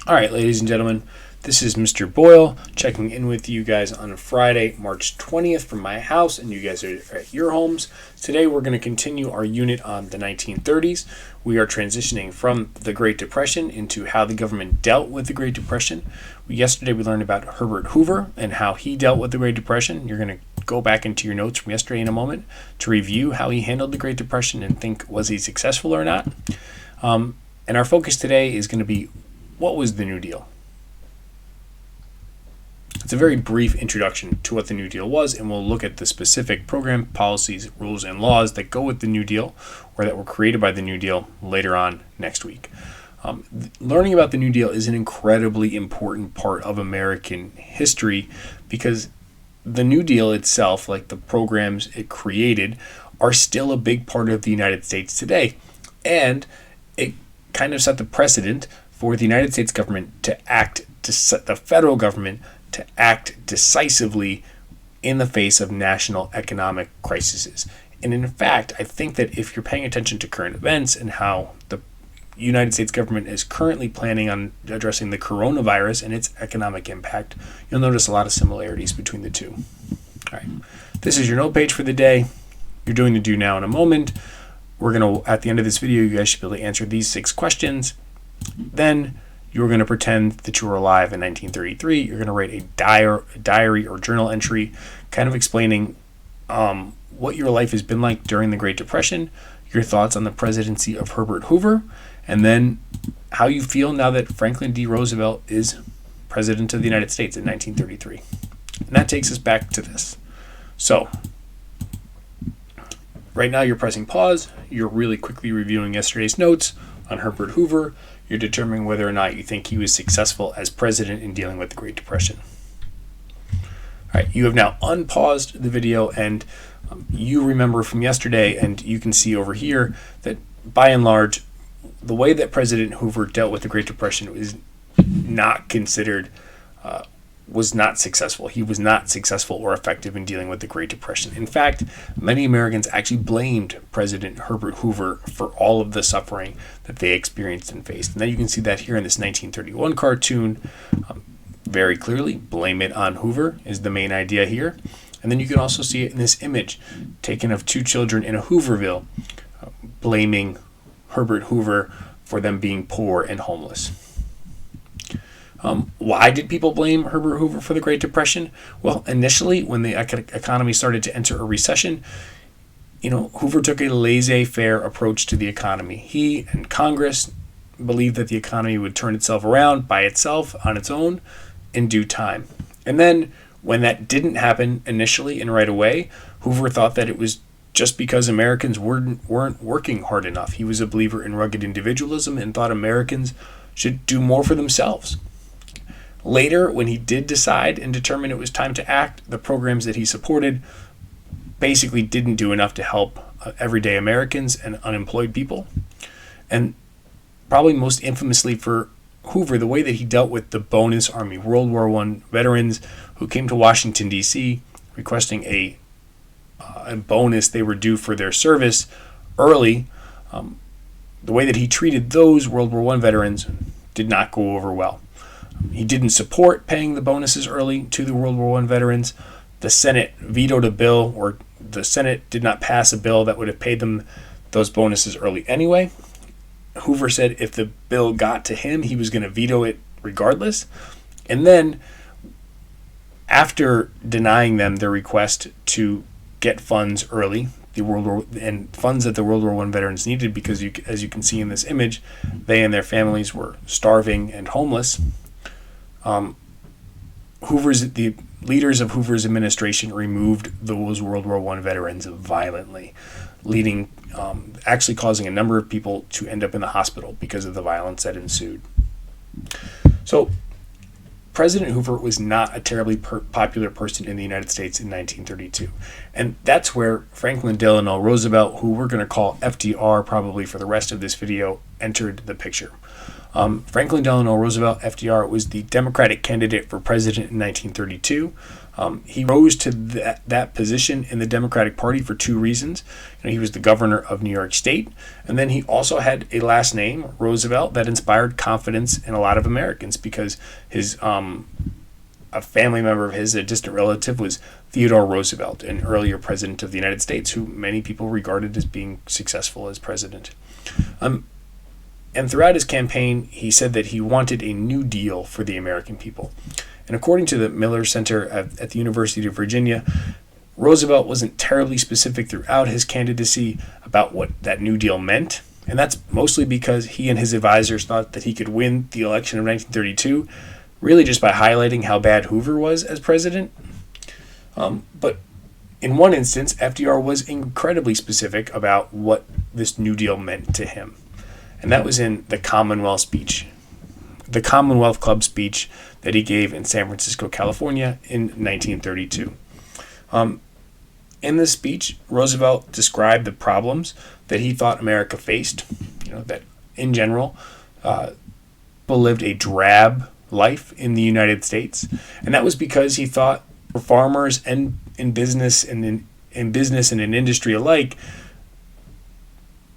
All right, ladies and gentlemen, this is Mr. Boyle checking in with you guys on Friday, March 20th from my house, and you guys are at your homes. Today we're going to continue our unit on the 1930s. We are transitioning from the Great Depression into how the government dealt with the Great Depression. Yesterday we learned about Herbert Hoover and how he dealt with the Great Depression. You're going to go back into your notes from yesterday in a moment to review how he handled the Great Depression and think, was he successful or not? And our focus today is going to be, what was the New Deal? It's a very brief introduction to what the New Deal was, and we'll look at the specific program, policies, rules, and laws that go with the New Deal or that were created by the New Deal later on next week. Learning about the New Deal is an incredibly important part of American history because the New Deal itself, like the programs it created, are still a big part of the United States today. And it kind of set the precedent for the United States government the federal government to act decisively in the face of national economic crises. And in fact, I think that if you're paying attention to current events and how the United States government is currently planning on addressing the coronavirus and its economic impact, you'll notice a lot of similarities between the two. All right, this is your note page for the day. You're doing the do now in a moment. We're going to, at the end of this video, you guys should be able to answer these 6 questions. Then you're going to pretend that you were alive in 1933. You're going to write a diary or journal entry kind of explaining what your life has been like during the Great Depression, your thoughts on the presidency of Herbert Hoover, and then how you feel now that Franklin D. Roosevelt is president of the United States in 1933. And that takes us back to this. So right now you're pressing pause. You're really quickly reviewing yesterday's notes on Herbert Hoover. You're determining whether or not you think he was successful as president in dealing with the Great Depression. All right, you have now unpaused the video, and you remember from yesterday, and you can see over here that by and large, the way that President Hoover dealt with the Great Depression was not successful. He was not successful or effective in dealing with the Great Depression. In fact, many Americans actually blamed President Herbert Hoover for all of the suffering that they experienced and faced. And then you can see that here in this 1931 cartoon very clearly. Blame it on Hoover is the main idea here. And then you can also see it in this image taken of 2 children in a Hooverville blaming Herbert Hoover for them being poor and homeless. Why did people blame Herbert Hoover for the Great Depression? Well, initially, when the economy started to enter a recession, Hoover took a laissez-faire approach to the economy. He and Congress believed that the economy would turn itself around by itself on its own in due time. And then when that didn't happen initially and right away, Hoover thought that it was just because Americans weren't working hard enough. He was a believer in rugged individualism and thought Americans should do more for themselves. Later, when he did decide and determine it was time to act, the programs that he supported basically didn't do enough to help everyday Americans and unemployed people. And probably most infamously for Hoover, the way that he dealt with the bonus Army World War I veterans who came to Washington, D.C. requesting a bonus they were due for their service early, the way that he treated those World War I veterans did not go over well. He didn't support paying the bonuses early to the World War I veterans. The Senate vetoed a bill, or the Senate did not pass a bill that would have paid them those bonuses early anyway. Hoover said if the bill got to him, he was going to veto it regardless. And then, after denying them their request to get funds early, funds that the World War I veterans needed, because as you can see in this image, they and their families were starving and homeless. The leaders of Hoover's administration removed those World War I veterans violently, actually causing a number of people to end up in the hospital because of the violence that ensued. So President Hoover was not a terribly popular person in the United States in 1932. And that's where Franklin Delano Roosevelt, who we're going to call FDR probably for the rest of this video, entered the picture. Franklin Delano Roosevelt, FDR, was the Democratic candidate for president in 1932. He rose to that position in the Democratic Party for two reasons. He was the governor of New York State, and then he also had a last name, Roosevelt, that inspired confidence in a lot of Americans because his a family member of his, a distant relative, was Theodore Roosevelt, an earlier president of the United States, who many people regarded as being successful as president. And throughout his campaign, he said that he wanted a New Deal for the American people. And according to the Miller Center at the University of Virginia, Roosevelt wasn't terribly specific throughout his candidacy about what that New Deal meant. And that's mostly because he and his advisors thought that he could win the election of 1932 really just by highlighting how bad Hoover was as president. But in one instance, FDR was incredibly specific about what this New Deal meant to him. And that was in the Commonwealth speech, the Commonwealth Club speech that he gave in San Francisco, California in 1932. In this speech, Roosevelt described the problems that he thought America faced, that in general, people lived a drab life in the United States. And that was because he thought for farmers and in business and in business and in industry alike,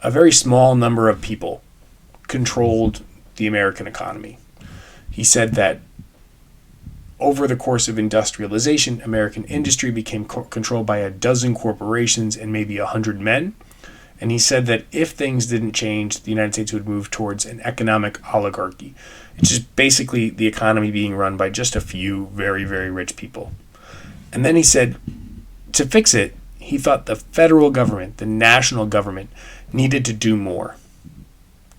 a very small number of people controlled the American economy. He said that over the course of industrialization, American industry became controlled by a dozen corporations and maybe 100 men. And he said that if things didn't change, the United States would move towards an economic oligarchy. It's just basically the economy being run by just a few very, very rich people. And then he said to fix it, he thought the federal government, the national government, needed to do more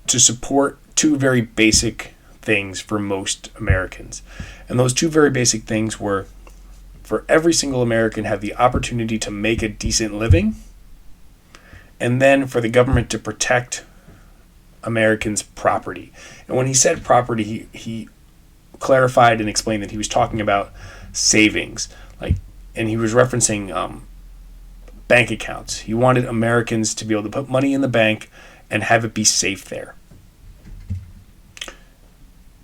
to support two very basic things for most Americans. And those two very basic things were for every single American have the opportunity to make a decent living, and then for the government to protect Americans' property. And when he said property, he clarified and explained that he was talking about savings, and he was referencing bank accounts. He wanted Americans to be able to put money in the bank and have it be safe there.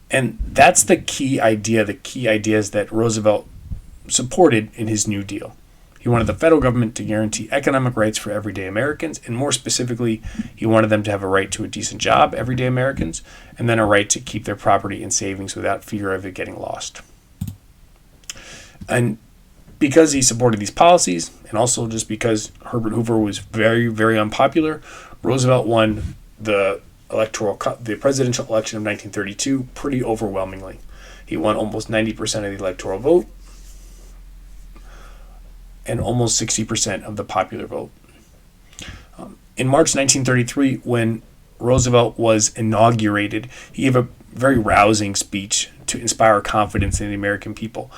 And that's the key idea, the key ideas that Roosevelt supported in his New Deal. He wanted the federal government to guarantee economic rights for everyday Americans, and more specifically, he wanted them to have a right to a decent job, everyday Americans, and then a right to keep their property and savings without fear of it getting lost. And because he supported these policies, and also just because Herbert Hoover was very, very unpopular, Roosevelt won the presidential election of 1932 pretty overwhelmingly. He won almost 90% of the electoral vote and almost 60% of the popular vote. In March 1933, when Roosevelt was inaugurated, he gave a very rousing speech to inspire confidence in the American people.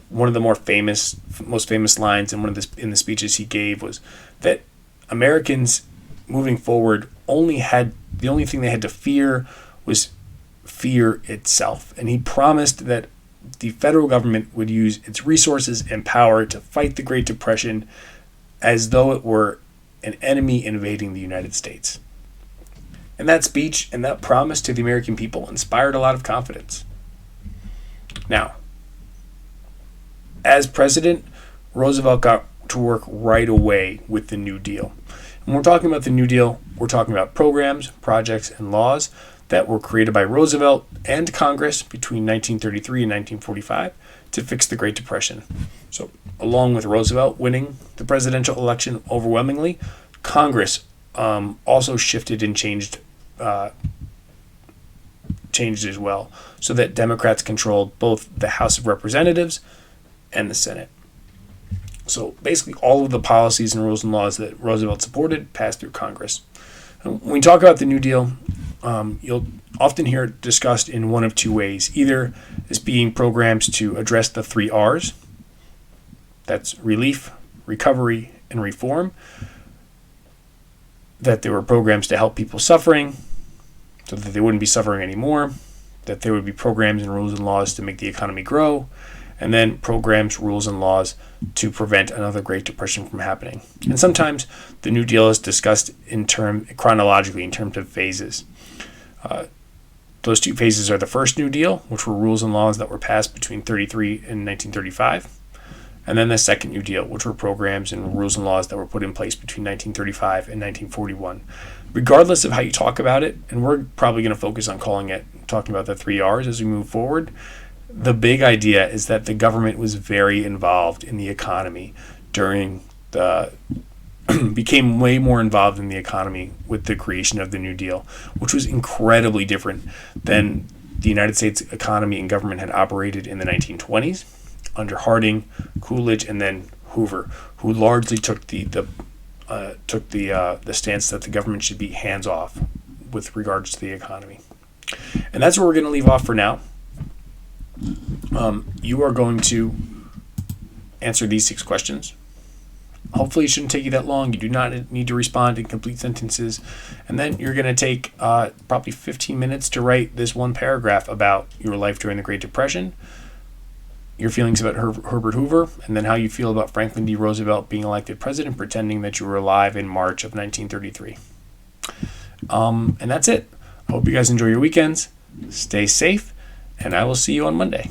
One of the most famous lines in the speeches he gave was that Americans moving forward the only thing they had to fear was fear itself. And he promised that the federal government would use its resources and power to fight the Great Depression as though it were an enemy invading the United States. And that speech and that promise to the American people inspired a lot of confidence. Now, as president, Roosevelt got to work right away with the New Deal. When we're talking about the New Deal, we're talking about programs, projects, and laws that were created by Roosevelt and Congress between 1933 and 1945 to fix the Great Depression. So, along with Roosevelt winning the presidential election overwhelmingly, Congress also shifted and changed as well, so that Democrats controlled both the House of Representatives and the Senate. So basically all of the policies and rules and laws that Roosevelt supported passed through Congress. And when we talk about the New Deal, you'll often hear it discussed in one of two ways, either as being programs to address the 3 R's, that's relief, recovery, and reform, that there were programs to help people suffering so that they wouldn't be suffering anymore, that there would be programs and rules and laws to make the economy grow, and then programs, rules, and laws to prevent another Great Depression from happening. And sometimes the New Deal is discussed chronologically in terms of phases. Those two phases are the first New Deal, which were rules and laws that were passed between 33 and 1935, and then the second New Deal, which were programs and rules and laws that were put in place between 1935 and 1941. Regardless of how you talk about it, and we're probably going to focus on talking about the 3 R's as we move forward, the big idea is that the government was very involved in the economy became way more involved in the economy with the creation of the New Deal, which was incredibly different than the United States economy and government had operated in the 1920s under Harding, Coolidge, and then Hoover, who largely took the stance that the government should be hands off with regards to the economy. And that's where we're going to leave off for now. You are going to answer these 6 questions. Hopefully it shouldn't take you that long. You do not need to respond in complete sentences. And then you're going to take probably 15 minutes to write this one paragraph about your life during the Great Depression, your feelings about Herbert Hoover, and then how you feel about Franklin D. Roosevelt being elected president, pretending that you were alive in March of 1933. And that's it. I hope you guys enjoy your weekends. Stay safe, and I will see you on Monday.